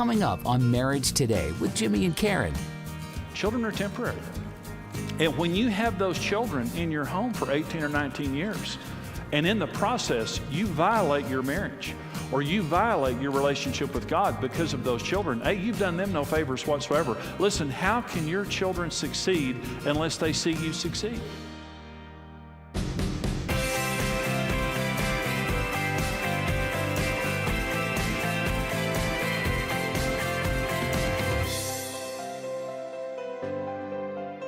Coming up on Marriage Today with Jimmy and Karen. Children are temporary. And when you have those children in your home for 18 or 19 years, and in the process, you violate your marriage or you violate your relationship with God because of those children, hey, you've done them no favors whatsoever. Listen, how can your children succeed unless they see you succeed?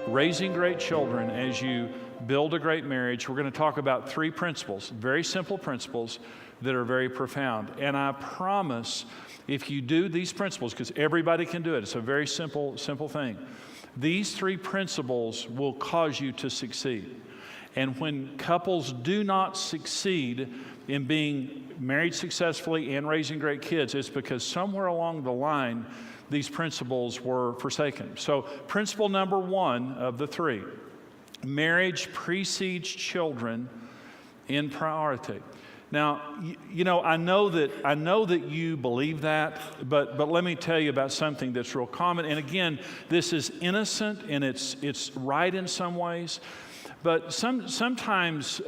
Raising great children as you build a great marriage, we're going to talk about three principles, very simple principles that are very profound. And I promise if you do these principles, because everybody can do it, it's a very simple thing. These three principles will cause you to succeed. And when couples do not succeed in being married successfully and raising great kids, it's because somewhere along the line, these principles were forsaken. So principle number one of the three, marriage precedes children in priority. Now, you know, I know that you believe that, but let me tell you about something that's real common. And again, this is innocent and it's right in some ways. But sometimes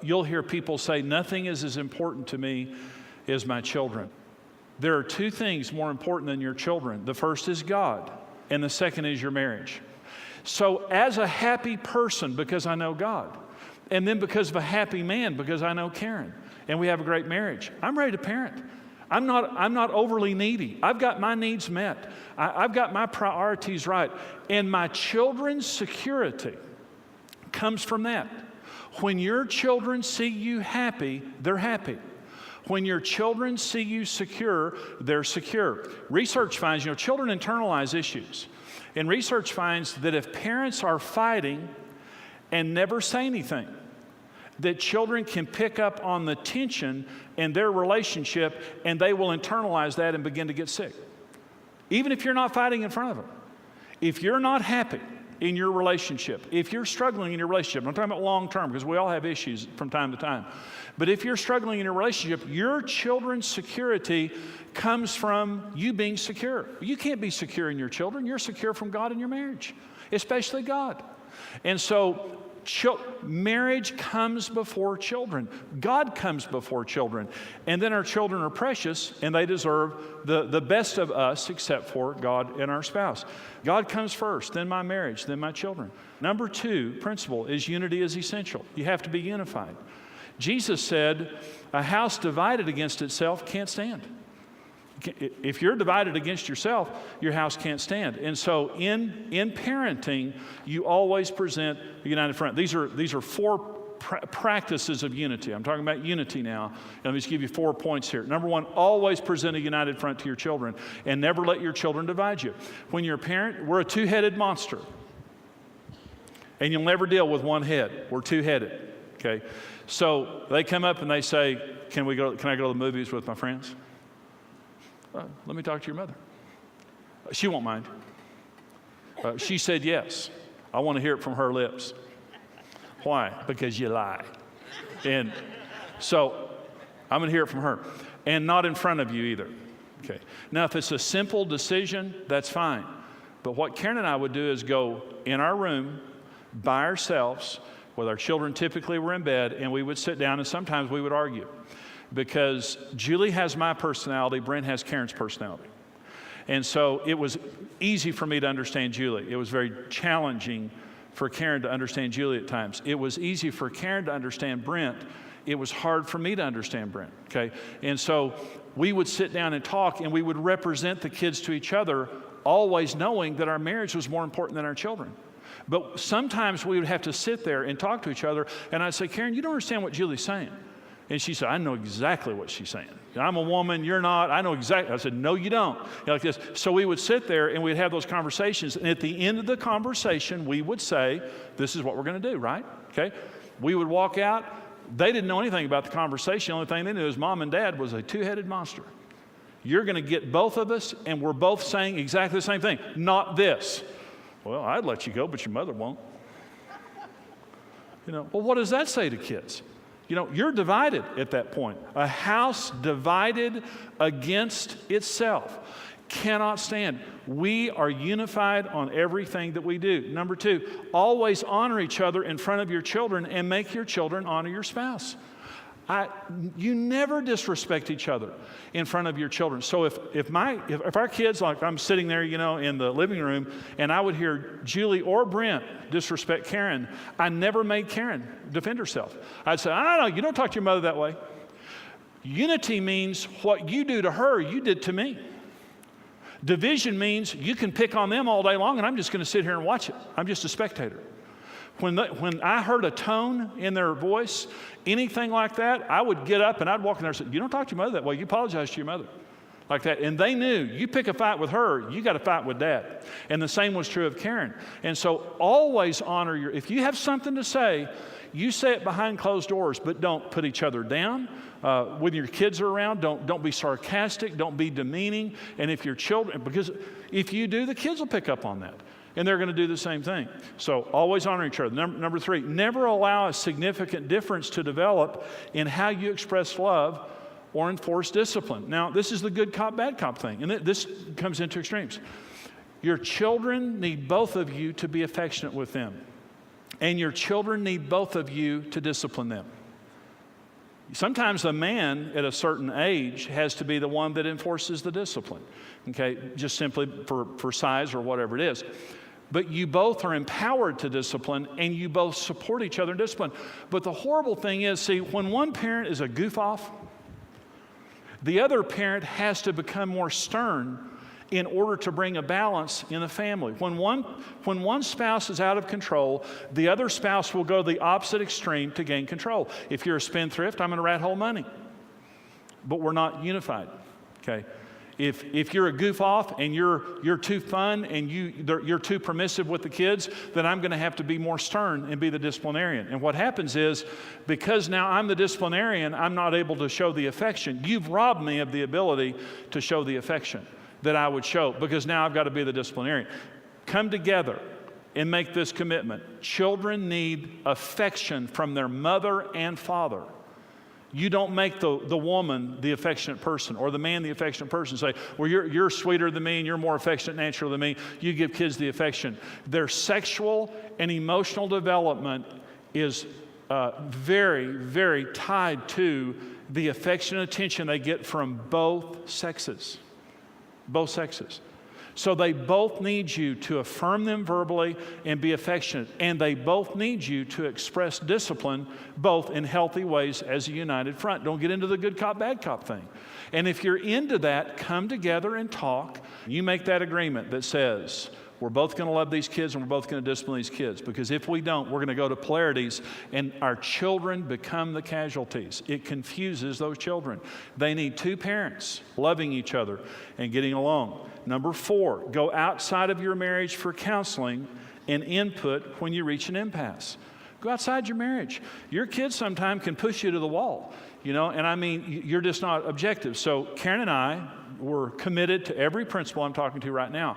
you'll hear people say, nothing is as important to me as my children. There are two things more important than your children. The first is God, and the second is your marriage. So as a happy person, because I know God, and then because of a happy man, because I know Karen, and we have a great marriage, I'm ready to parent. I'm not overly needy. I've got my needs met. I've got my priorities right. And my children's security comes from that. When your children see you happy, they're happy. When your children see you secure, they're secure. Research finds, children internalize issues. And research finds that if parents are fighting and never say anything, that children can pick up on the tension in their relationship and they will internalize that and begin to get sick. Even if you're not fighting in front of them. If you're not happy in your relationship, if you're struggling in your relationship, I'm talking about long term because we all have issues from time to time. But if you're struggling in your relationship, your children's security comes from you being secure. You can't be secure in your children. You're secure from God in your marriage, especially God. And so marriage comes before children. God comes before children. And then our children are precious and they deserve the best of us except for God and our spouse. God comes first, then my marriage, then my children. Number two principle is unity is essential. You have to be unified. Jesus said, a house divided against itself can't stand. If you're divided against yourself, your house can't stand. And so in parenting, you always present a united front. These are four practices of unity. I'm talking about unity now. Let me just give you 4 points here. Number one, always present a united front to your children and never let your children divide you. When you're a parent, we're a two-headed monster. And you'll never deal with one head. We're two-headed, okay? So they come up and they say, can I go to the movies with my friends? Let me talk to your mother. She won't mind. She said yes. I want to hear it from her lips. Why? Because you lie. And so I'm going to hear it from her. And not in front of you either. Okay. Now, if it's a simple decision, that's fine. But what Karen and I would do is go in our room by ourselves, with our children typically were in bed, and we would sit down and sometimes we would argue. Because Julie has my personality, Brent has Karen's personality. And so it was easy for me to understand Julie. It was very challenging for Karen to understand Julie at times. It was easy for Karen to understand Brent. It was hard for me to understand Brent, okay? And so we would sit down and talk, and we would represent the kids to each other, always knowing that our marriage was more important than our children. But sometimes we would have to sit there and talk to each other, and I'd say, Karen, you don't understand what Julie's saying. And she said, I know exactly what she's saying. I'm a woman, you're not. I know exactly. I said, no, you don't. Like this. So we would sit there and we'd have those conversations. And at the end of the conversation, we would say, this is what we're going to do, right? Okay. We would walk out. They didn't know anything about the conversation. The only thing they knew is mom and dad was a two-headed monster. You're going to get both of us, and we're both saying exactly the same thing. Not this. Well, I'd let you go, but your mother won't. Well, what does that say to kids? You're divided at that point. A house divided against itself Cannot stand. We are unified on everything that we do. Number 2, always honor each other in front of your children and make your children honor your spouse. You never disrespect each other in front of your children. So if our kids, like I'm sitting there, in the living room, and I would hear Julie or Brent disrespect Karen, I never made Karen defend herself. I'd say, I don't know, you don't talk to your mother that way. Unity means what you do to her, you did to me. Division means you can pick on them all day long, and I'm just going to sit here and watch it. I'm just a spectator. When I heard a tone in their voice, anything like that, I would get up and I'd walk in there and say, you don't talk to your mother that way. You apologize to your mother. Like that. And they knew, you pick a fight with her, you got to fight with Dad. And the same was true of Karen. And so always honor if you have something to say, you say it behind closed doors, but don't put each other down. When your kids are around, don't be sarcastic, don't be demeaning. And if your children, because if you do, the kids will pick up on that. And they're going to do the same thing. So always honor each other. Number 3, never allow a significant difference to develop in how you express love or enforce discipline. Now, this is the good cop, bad cop thing. And this comes into extremes. Your children need both of you to be affectionate with them. And your children need both of you to discipline them. Sometimes the man at a certain age has to be the one that enforces the discipline, okay, just simply for size or whatever it is. But you both are empowered to discipline, and you both support each other in discipline. But the horrible thing is, see, when one parent is a goof off, the other parent has to become more stern in order to bring a balance in the family. When one spouse is out of control, the other spouse will go the opposite extreme to gain control. If you're a spendthrift, I'm going to rat hole money. But we're not unified, okay? If you're a goof off and you're too fun and you're too permissive with the kids, then I'm going to have to be more stern and be the disciplinarian. And what happens is, because now I'm the disciplinarian, I'm not able to show the affection. You've robbed me of the ability to show the affection that I would show, because now I've got to be the disciplinarian. Come together and make this commitment. Children need affection from their mother and father. You don't make the woman the affectionate person or the man the affectionate person. Say, well, you're sweeter than me and you're more affectionate naturally than me. You give kids the affection. Their sexual and emotional development is very, very tied to the affection and attention they get from both sexes. Both sexes. So they both need you to affirm them verbally and be affectionate. And they both need you to express discipline, both in healthy ways as a united front. Don't get into the good cop, bad cop thing. And if you're into that, come together and talk. You make that agreement that says, we're both going to love these kids and we're both going to discipline these kids. Because if we don't, we're going to go to polarities and our children become the casualties. It confuses those children. They need two parents loving each other and getting along. Number 4, go outside of your marriage for counseling and input when you reach an impasse. Go outside your marriage. Your kids sometimes can push you to the wall, and I mean, you're just not objective. So Karen and I were committed to every principle I'm talking to right now.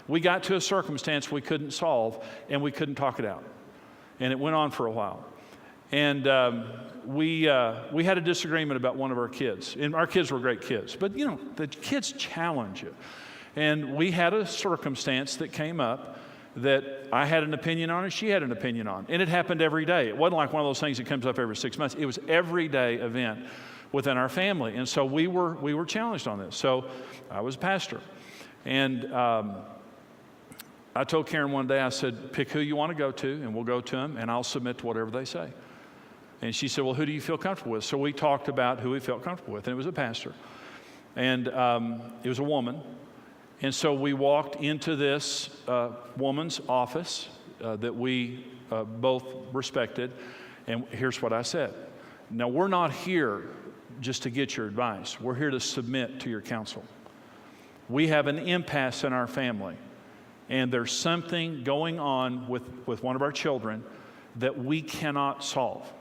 We got to a circumstance we couldn't solve, and we couldn't talk it out. And it went on for a while. And we had a disagreement about one of our kids. And our kids were great kids. But, the kids challenge you. And we had a circumstance that came up that I had an opinion on and she had an opinion on. And it happened every day. It wasn't like one of those things that comes up every 6 months. It was everyday event within our family. And so we were challenged on this. So I was a pastor. And I told Karen one day, I said, pick who you want to go to, and we'll go to them, and I'll submit to whatever they say. And she said, well, who do you feel comfortable with? So we talked about who we felt comfortable with, and it was a pastor. And it was a woman. And so we walked into this woman's office that we both respected, and here's what I said. Now, we're not here just to get your advice. We're here to submit to your counsel. We have an impasse in our family. And there's something going on with one of our children that we cannot solve.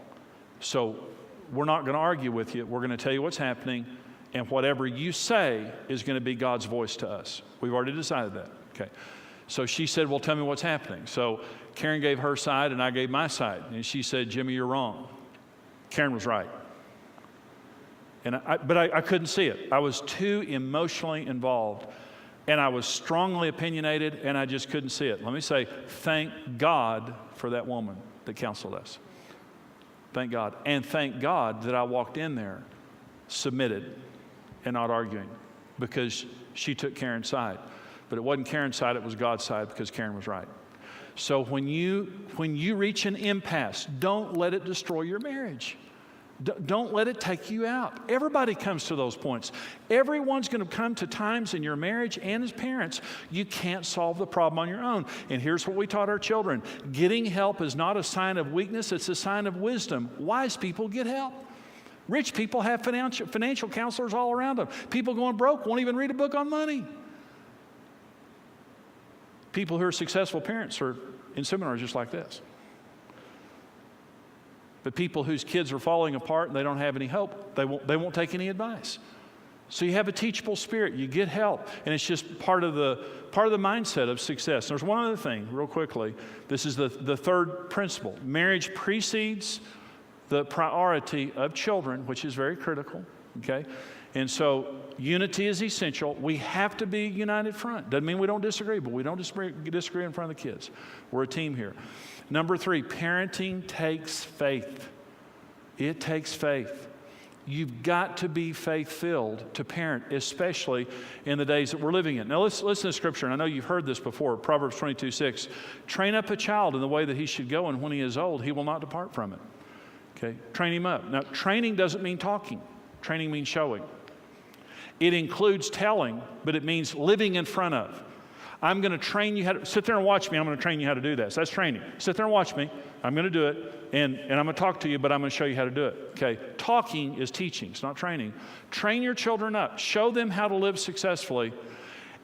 So we're not going to argue with you. We're going to tell you what's happening. And whatever you say is going to be God's voice to us. We've already decided that. Okay. So she said, well, tell me what's happening. So Karen gave her side and I gave my side. And she said, Jimmy, you're wrong. Karen was right. But I couldn't see it. I was too emotionally involved. And I was strongly opinionated, and I just couldn't see it. Let me say, thank God for that woman that counseled us. Thank God. And thank God that I walked in there submitted and not arguing, because she took Karen's side. But it wasn't Karen's side, it was God's side, because Karen was right. So when you reach an impasse, don't let it destroy your marriage. Don't let it take you out. Everybody comes to those points. Everyone's going to come to times in your marriage, and as parents, you can't solve the problem on your own. And here's what we taught our children. Getting help is not a sign of weakness, it's a sign of wisdom. Wise people get help. Rich people have financial counselors all around them. People going broke won't even read a book on money. People who are successful parents are in seminars just like this. But people whose kids are falling apart and they don't have any hope, they won't take any advice. So you have a teachable spirit, you get help, and it's just part of the mindset of success. There's one other thing, real quickly. This is the third principle. Marriage precedes the priority of children, which is very critical, okay? And so unity is essential. We have to be united front. Doesn't mean we don't disagree, but we don't disagree in front of the kids. We're a team here. Number 3, parenting takes faith. It takes faith. You've got to be faith-filled to parent, especially in the days that we're living in. Now, let's listen to Scripture, and I know you've heard this before. Proverbs 22:6. Train up a child in the way that he should go, and when he is old, he will not depart from it. Okay? Train him up. Now, training doesn't mean talking. Training means showing. It includes telling, but it means living in front of. I'm going to train you how to, sit there and watch me, I'm going to train you how to do this. That's training. Sit there and watch me, I'm going to do it, and I'm going to talk to you, but I'm going to show you how to do it. Okay, talking is teaching, it's not training. Train your children up, show them how to live successfully,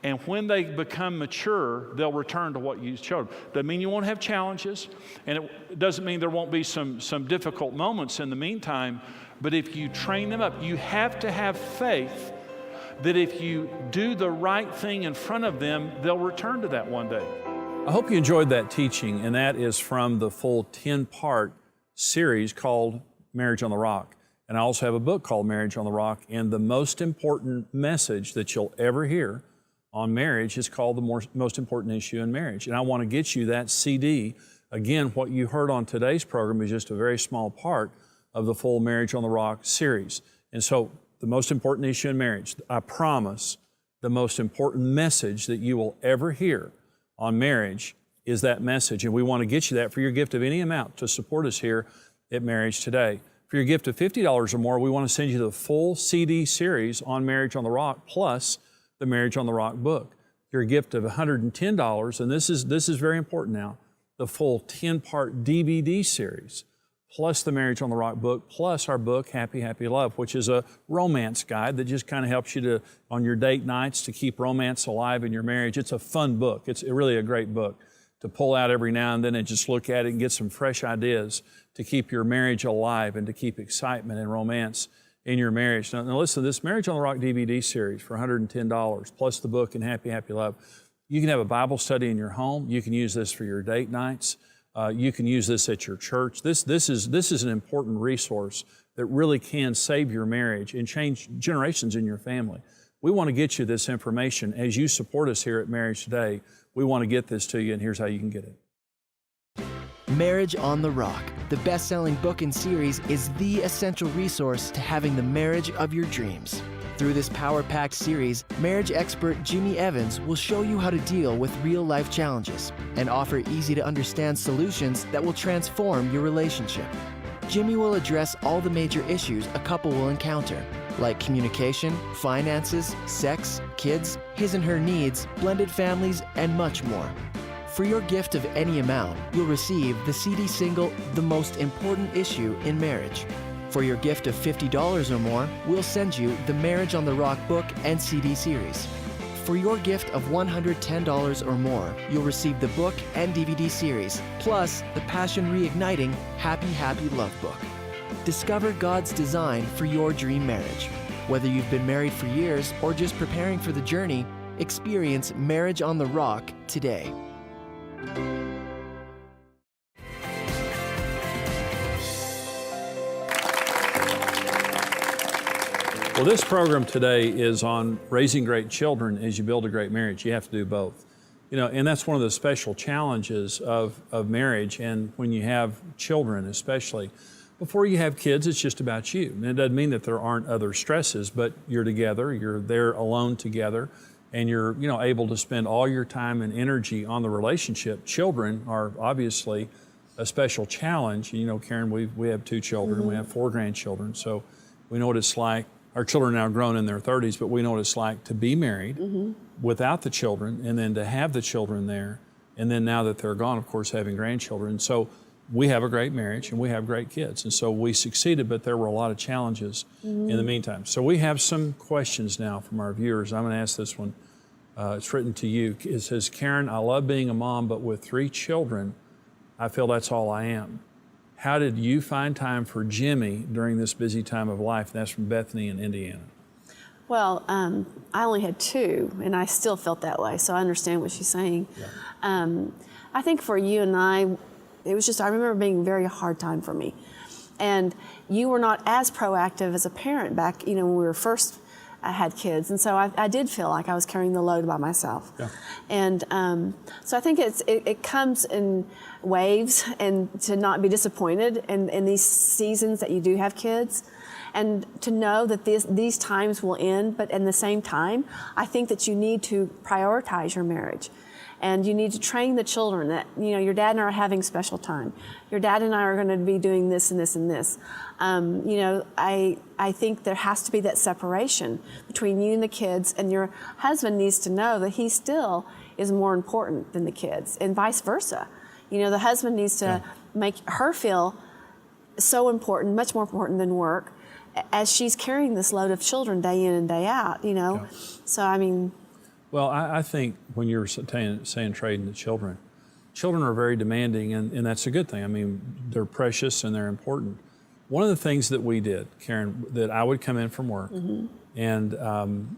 and when they become mature, they'll return to what you showed them. Doesn't mean you won't have challenges, and it doesn't mean there won't be some difficult moments in the meantime, but if you train them up, you have to have faith that if you do the right thing in front of them, they'll return to that one day. I hope you enjoyed that teaching, and that is from the full 10-part series called Marriage on the Rock. And I also have a book called Marriage on the Rock, and the most important message that you'll ever hear on marriage is called the most important issue in marriage. And I want to get you that CD. Again, what you heard on today's program is just a very small part of the full Marriage on the Rock series. And so, the most important issue in marriage, I promise, the most important message that you will ever hear on marriage is that message. And we want to get you that for your gift of any amount to support us here at Marriage Today. For your gift of $50 or more, we want to send you the full CD series on Marriage on the Rock, plus the Marriage on the Rock book. Your gift of $110, and this is very important now, the full 10-part DVD series, plus the Marriage on the Rock book, plus our book, Happy, Happy Love, which is a romance guide that just kind of helps you to, on your date nights, to keep romance alive in your marriage. It's a fun book. It's really a great book to pull out every now and then and just look at it and get some fresh ideas to keep your marriage alive and to keep excitement and romance in your marriage. Now listen, this Marriage on the Rock DVD series for $110, plus the book and Happy, Happy Love. You can have a Bible study in your home. You can use this for your date nights. You can use this at your church. This is an important resource that really can save your marriage and change generations in your family. We want to get you this information. As you support us here at Marriage Today, we want to get this to you, and here's how you can get it. Marriage on the Rock, the best-selling book and series, is the essential resource to having the marriage of your dreams. Through this power-packed series, marriage expert Jimmy Evans will show you how to deal with real-life challenges and offer easy-to-understand solutions that will transform your relationship. Jimmy will address all the major issues a couple will encounter, like communication, finances, sex, kids, his and her needs, blended families, and much more. For your gift of any amount, you'll receive the CD single, The Most Important Issue in Marriage. For your gift of $50 or more, we'll send you the Marriage on the Rock book and CD series. For your gift of $110 or more, you'll receive the book and DVD series, plus the Passion Reigniting Happy, Happy Love book. Discover God's design for your dream marriage. Whether you've been married for years or just preparing for the journey, experience Marriage on the Rock today. Well, this program today is on raising great children as you build a great marriage. You have to do both. You know, and that's one of the special challenges of marriage, and when you have children especially. Before you have kids, it's just about you. And it doesn't mean that there aren't other stresses, but you're together, you're there alone together, and you're able to spend all your time and energy on the relationship. Children are obviously a special challenge. You know, Karen, we have 2 children, we have 4 grandchildren, so we know what it's like. Our children are now grown in their 30s, but we know what it's like to be married without the children, and then to have the children there, and then now that they're gone, of course, having grandchildren. So we have a great marriage and we have great kids, and so we succeeded, but there were a lot of challenges in the meantime. So we have some questions now from our viewers. I'm going to ask this one. It's written to you. It says, Karen, I love being a mom, but with 3 children, I feel that's all I am. How did you find time for Jimmy during this busy time of life? And that's from Bethany in Indiana. Well, I only had 2, and I still felt that way, so I understand what she's saying. Yeah. I think for you and I remember being a very hard time for me. And you were not as proactive as a parent back, when we were first had kids. And so I did feel like I was carrying the load by myself. Yeah. And so I think it comes in waves, and to not be disappointed in these seasons that you do have kids, and to know that these times will end, but in the same time, I think that you need to prioritize your marriage. And you need to train the children that, your dad and I are having special time. Your dad and I are going to be doing this and this and this. I think there has to be that separation between you and the kids, and your husband needs to know that he still is more important than the kids, and vice versa. The husband needs to make her feel so important, much more important than work, as she's carrying this load of children day in and day out, Yeah. So, I mean... Well, I think when you're saying trading the children are very demanding, and that's a good thing. I mean, they're precious and they're important. One of the things that we did, Karen, that I would come in from work, and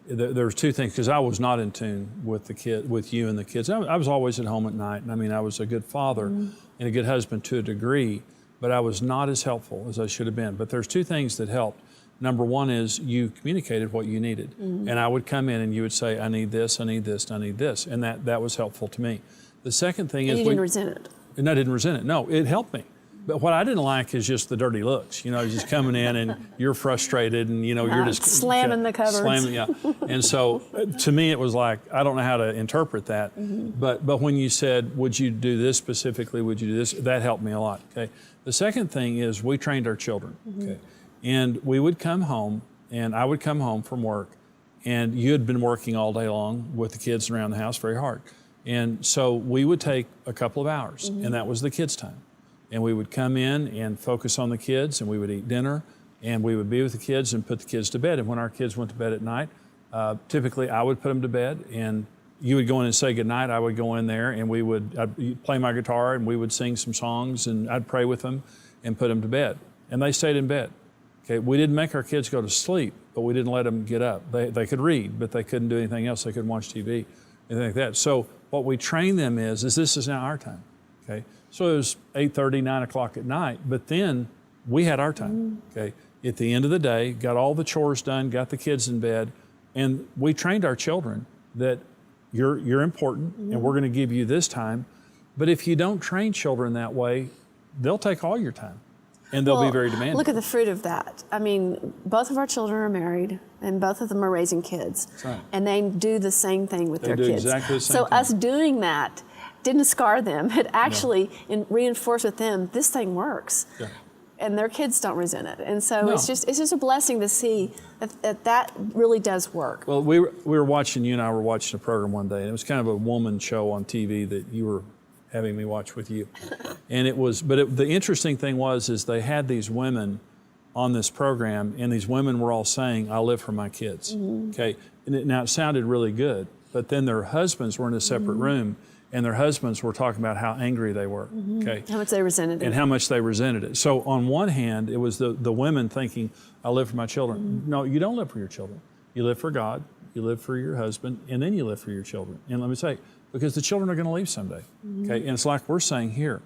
there was 2 things, because I was not in tune with with you and the kids. I was always at home at night, and I mean, I was a good father and a good husband to a degree, but I was not as helpful as I should have been. But there's 2 things that helped. Number one is you communicated what you needed. And I would come in and you would say, I need this, I need this, I need this. And that was helpful to me. The second thing is... You didn't resent it. And I didn't resent it. No, it helped me. But what I didn't like is just the dirty looks. Just coming in and you're frustrated and, you're just... Slamming the cupboards. Yeah. And so to me, it was like, I don't know how to interpret that. But when you said, would you do this specifically, would you do this? That helped me a lot, okay? The second thing is we trained our children, okay? And we would come home, and I would come home from work, and you had been working all day long with the kids around the house very hard. And so we would take a couple of hours, and that was the kids' time. And we would come in and focus on the kids, and we would eat dinner, and we would be with the kids and put the kids to bed. And when our kids went to bed at night, typically I would put them to bed, and you would go in and say goodnight. I would go in there, and I'd play my guitar, and we would sing some songs, and I'd pray with them and put them to bed. And they stayed in bed. Okay, we didn't make our kids go to sleep, but we didn't let them get up. They could read, but they couldn't do anything else. They couldn't watch TV, anything like that. So what we train them is this is now our time. Okay, so it was 8:30, 9 o'clock at night, but then we had our time. Okay, at the end of the day, got all the chores done, got the kids in bed, and we trained our children that you're important, and we're going to give you this time. But if you don't train children that way, they'll take all your time. And they'll be very demanding. Look at the fruit of that. I mean, both of our children are married, and both of them are raising kids. That's right. And they do the same thing with their kids. They do exactly the same thing. thing. So us doing that didn't scar them. It actually reinforced with them, this thing works. Yeah. And their kids don't resent it. And so it's just a blessing to see that really does work. Well, you and I were watching a program one day, and it was kind of a woman show on TV that you were having me watch with you. And the interesting thing is they had these women on this program, and these women were all saying, I live for my kids, okay? And now it sounded really good, but then their husbands were in a separate room, and their husbands were talking about how angry they were, okay? How much they resented it. And how much they resented it. So on one hand, it was the women thinking, I live for my children. No, you don't live for your children. You live for God, you live for your husband, and then you live for your children. And let me say, because the children are going to leave someday, okay? And it's like we're saying here,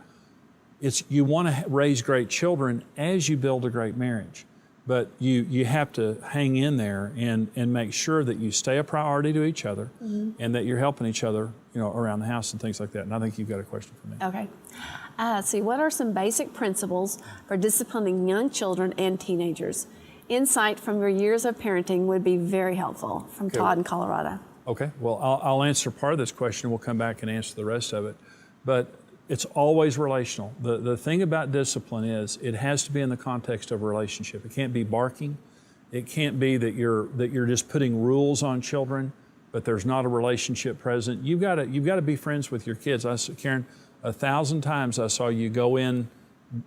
you want to raise great children as you build a great marriage. but you have to hang in there and make sure that you stay a priority to each other, and that you're helping each other, around the house and things like that. And I think you've got a question for me. Okay. Let's see, what are some basic principles for disciplining young children and teenagers? Insight from your years of parenting would be very helpful. From Todd in Colorado. Okay. Well, I'll answer part of this question. We'll come back and answer the rest of it. But it's always relational. The thing about discipline is it has to be in the context of a relationship. It can't be barking. It can't be that you're just putting rules on children, but there's not a relationship present. You've got to be friends with your kids. Karen, 1,000 times I saw you go in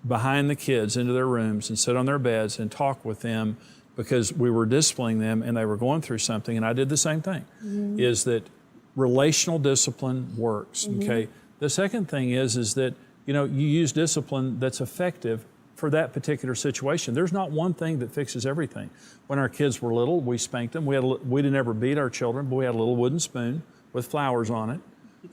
behind the kids into their rooms and sit on their beds and talk with them because we were disciplining them and they were going through something, and I did the same thing, is that relational discipline works, okay? The second thing is that, you use discipline that's effective for that particular situation. There's not one thing that fixes everything. When our kids were little, we spanked them. We didn't ever beat our children, but we had a little wooden spoon with flowers on it,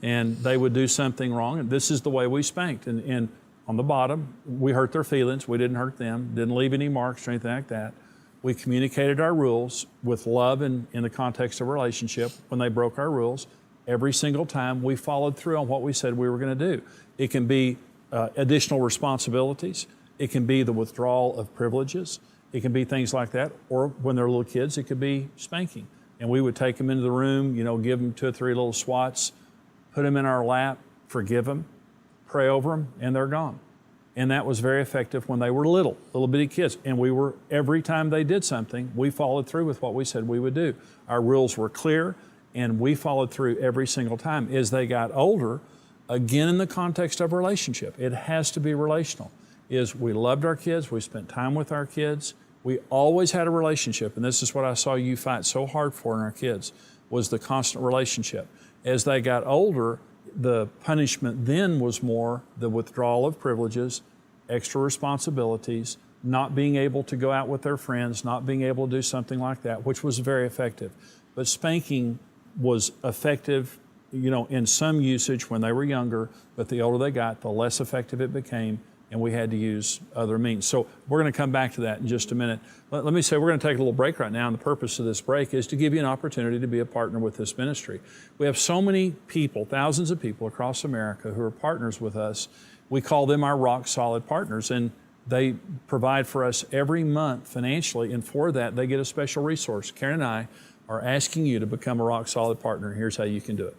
and they would do something wrong, and this is the way we spanked. And on the bottom, we hurt their feelings. We didn't hurt them, didn't leave any marks or anything like that. We communicated our rules with love and in the context of a relationship. When they broke our rules, every single time we followed through on what we said we were going to do. It can be additional responsibilities. It can be the withdrawal of privileges. It can be things like that. Or when they're little kids, it could be spanking. And we would take them into the room, give them 2 or 3 little swats, put them in our lap, forgive them, pray over them, and they're gone. And that was very effective when they were little bitty kids. And every time they did something, we followed through with what we said we would do. Our rules were clear, and we followed through every single time. As they got older, again in the context of a relationship, it has to be relational. We loved our kids, we spent time with our kids, we always had a relationship, and this is what I saw you fight so hard for in our kids, was the constant relationship. As they got older, the punishment then was more the withdrawal of privileges, extra responsibilities, not being able to go out with their friends, not being able to do something like that, which was very effective. But spanking was effective, in some usage when they were younger, but the older they got, the less effective it became, and we had to use other means. So we're going to come back to that in just a minute. Let me say we're going to take a little break right now, and the purpose of this break is to give you an opportunity to be a partner with this ministry. We have so many people, thousands of people across America who are partners with us. We call them our rock solid partners, and they provide for us every month financially, and for that they get a special resource. Karen and I are asking you to become a rock solid partner. Here's how you can do it.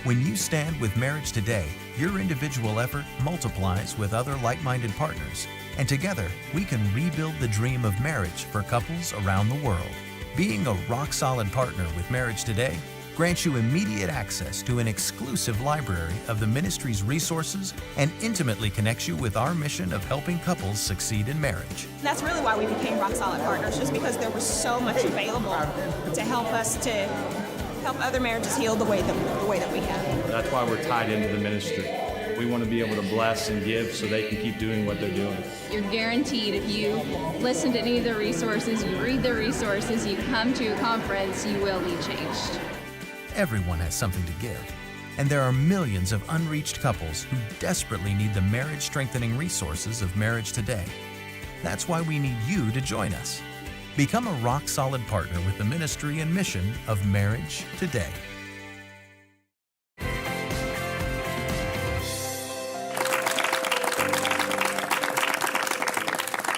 When you stand with Marriage Today, your individual effort multiplies with other like-minded partners, and together we can rebuild the dream of marriage for couples around the world. Being a rock-solid partner with Marriage Today grants you immediate access to an exclusive library of the ministry's resources and intimately connects you with our mission of helping couples succeed in marriage. That's really why we became rock solid partners, just because there was so much available to help us to help other marriages heal the way that we have. That's why we're tied into the ministry. We want to be able to bless and give so they can keep doing what they're doing. You're guaranteed if you listen to any of the resources, you read the resources, you come to a conference, you will be changed. Everyone has something to give, and there are millions of unreached couples who desperately need the marriage-strengthening resources of Marriage Today. That's why we need you to join us. Become a rock-solid partner with the ministry and mission of Marriage Today.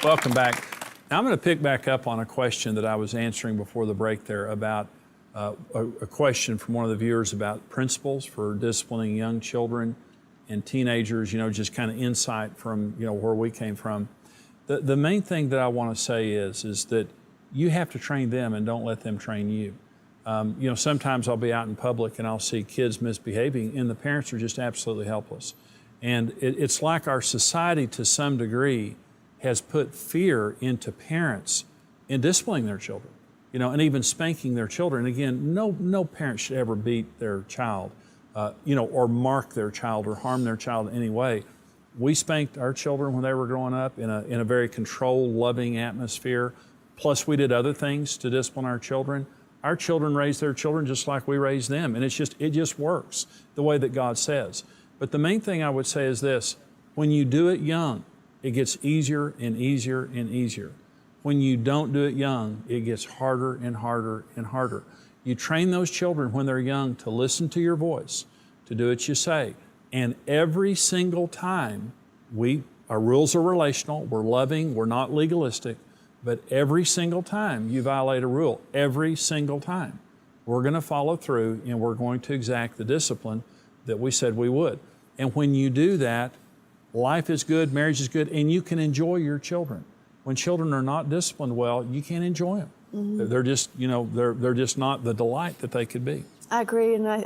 Welcome back. Now I'm going to pick back up on a question that I was answering before the break there about a question from one of the viewers about principles for disciplining young children and teenagers, just kind of insight from, where we came from. The main thing that I want to say is that you have to train them and don't let them train you. Sometimes I'll be out in public and I'll see kids misbehaving and the parents are just absolutely helpless. And it's like our society to some degree has put fear into parents in disciplining their children, and even spanking their children. Again, no parent should ever beat their child, or mark their child or harm their child in any way. We spanked our children when they were growing up in a very controlled, loving atmosphere. Plus we did other things to discipline our children. Our children raised their children just like we raised them. And it just works the way that God says. But the main thing I would say is this: when you do it young, it gets easier and easier and easier. When you don't do it young, it gets harder and harder and harder. You train those children when they're young to listen to your voice, to do what you say. And every single time, our rules are relational, we're loving, we're not legalistic, but every single time you violate a rule, every single time, we're going to follow through and we're going to exact the discipline that we said we would. And when you do that, life is good, marriage is good, and you can enjoy your children. When children are not disciplined well, you can't enjoy them. Mm-hmm. They're just, they're just not the delight that they could be. I agree, and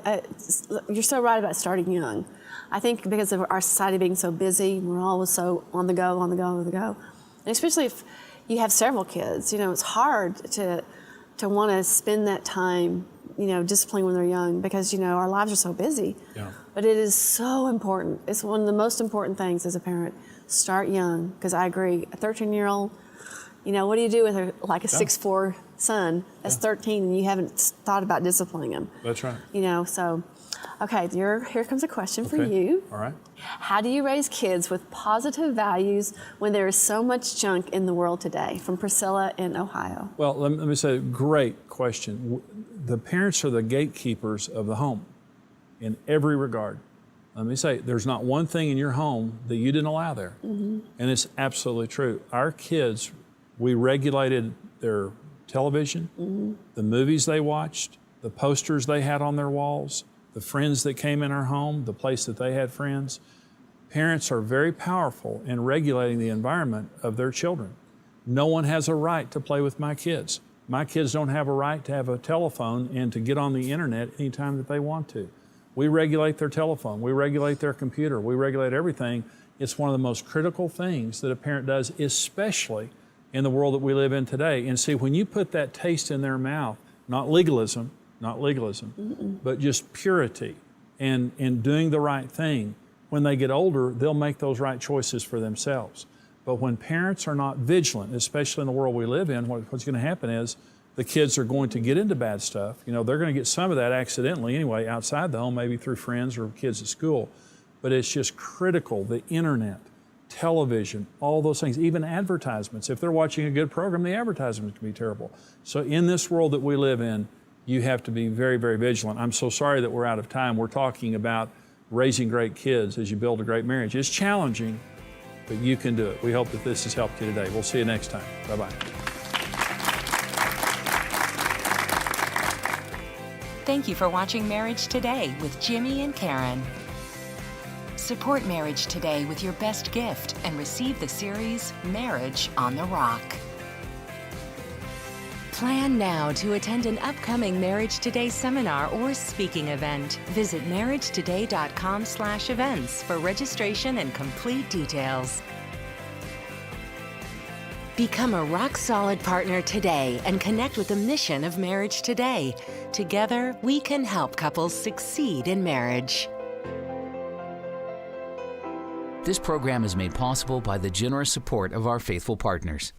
you're so right about starting young. I think because of our society being so busy, we're always so on the go. And especially if you have several kids, it's hard to want to spend that time, disciplining when they're young because, our lives are so busy. Yeah. But it is so important. It's one of the most important things as a parent. Start young, because I agree. A 13-year-old, what do you do with a 6'4" son that's 13 and you haven't thought about disciplining him? That's right. Okay, here comes a question for you. All right. How do you raise kids with positive values when there is so much junk in the world today? From Priscilla in Ohio. Well, let me say, great question. The parents are the gatekeepers of the home in every regard. Let me say, there's not one thing in your home that you didn't allow there. Mm-hmm. And it's absolutely true. Our kids, we regulated their television, mm-hmm. the movies they watched, the posters they had on their walls, the friends that came in our home, the place that they had friends. Parents are very powerful in regulating the environment of their children. No one has a right to play with my kids. My kids don't have a right to have a telephone and to get on the internet anytime that they want to. We regulate their telephone, we regulate their computer, we regulate everything. It's one of the most critical things that a parent does, especially in the world that we live in today. And see, when you put that taste in their mouth, not legalism, mm-mm. but just purity and doing the right thing, when they get older, they'll make those right choices for themselves. But when parents are not vigilant, especially in the world we live in, what's going to happen is the kids are going to get into bad stuff. They're going to get some of that accidentally anyway, outside the home, maybe through friends or kids at school. But it's just critical, the internet, television, all those things, even advertisements. If they're watching a good program, the advertisements can be terrible. So in this world that we live in, you have to be very, very vigilant. I'm so sorry that we're out of time. We're talking about raising great kids as you build a great marriage. It's challenging, but you can do it. We hope that this has helped you today. We'll see you next time. Bye-bye. Thank you for watching Marriage Today with Jimmy and Karen. Support Marriage Today with your best gift and receive the series Marriage on the Rock. Plan now to attend an upcoming Marriage Today seminar or speaking event. Visit marriagetoday.com/events for registration and complete details. Become a rock-solid partner today and connect with the mission of Marriage Today. Together, we can help couples succeed in marriage. This program is made possible by the generous support of our faithful partners.